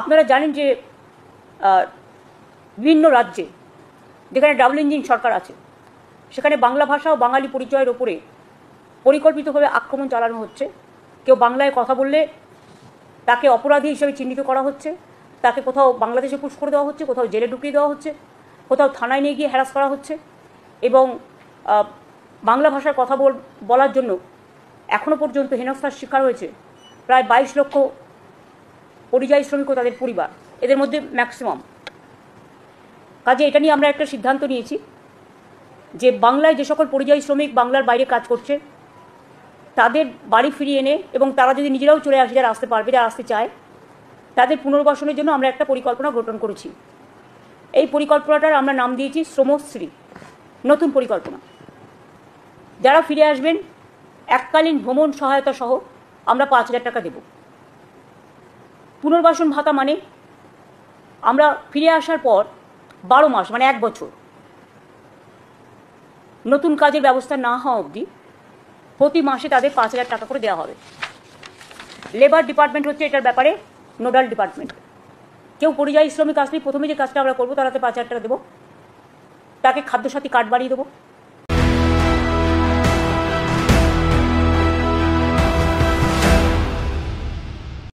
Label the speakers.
Speaker 1: আপনারা জানেন যে বিভিন্ন রাজ্যে যেখানে ডাবল ইঞ্জিন সরকার আছে সেখানে বাংলা ভাষা ও বাঙালি পরিচয়ের ওপরে পরিকল্পিতভাবে আক্রমণ চালানো হচ্ছে। কেউ বাংলায় কথা বললে তাকে অপরাধী হিসেবে চিহ্নিত করা হচ্ছে, তাকে কোথাও বাংলাদেশে পুশ করে দেওয়া হচ্ছে, কোথাও জেলে ঢুকিয়ে দেওয়া হচ্ছে, কোথাও থানায় নিয়ে গিয়ে হ্যারাস করা হচ্ছে। এবং বাংলা ভাষার কথা বলার জন্য এখনও পর্যন্ত হেনস্থার শিকার হয়েছে প্রায় 22 লক্ষ পরিযায়ী শ্রমিক ও তাদের পরিবার, এদের মধ্যে ম্যাক্সিমাম। কাজে এটা নিয়ে আমরা একটা সিদ্ধান্ত নিয়েছি যে বাংলায় যে সকল পরিযায়ী শ্রমিক বাংলার বাইরে কাজ করছে তাদের বাড়ি ফিরিয়ে এনে এবং তারা যদি নিজেরাও চলে আসে, যারা আসতে পারবে, যারা আসতে চায়, তাদের পুনর্বাসনের জন্য আমরা একটা পরিকল্পনা গঠন করেছি। এই পরিকল্পনাটার আমরা নাম দিয়েছি শ্রমশ্রী, নতুন পরিকল্পনা। যারা ফিরে আসবেন এককালীন ভ্রমণ সহায়তা সহ আমরা 5,000 টাকা দেব। পুনর্বাসন ভাতা মানে আমরা ফিরে আসার পর 12 মাস মানে 1 বছর নতুন কাজের ব্যবস্থা না হওয়া অবধি প্রতি মাসে তাদের 5,000 টাকা করে দেওয়া হবে। লেবার ডিপার্টমেন্ট হচ্ছে এটার ব্যাপারে নোডাল ডিপার্টমেন্ট। কেউ পরিযায়ী শ্রমিক আসলে প্রথমে যে কাজটা আমরা করবো তারাতে 5,000 টাকা দেবো, তাকে খাদ্যসাথী কার্ড বাড়িয়ে দেবো,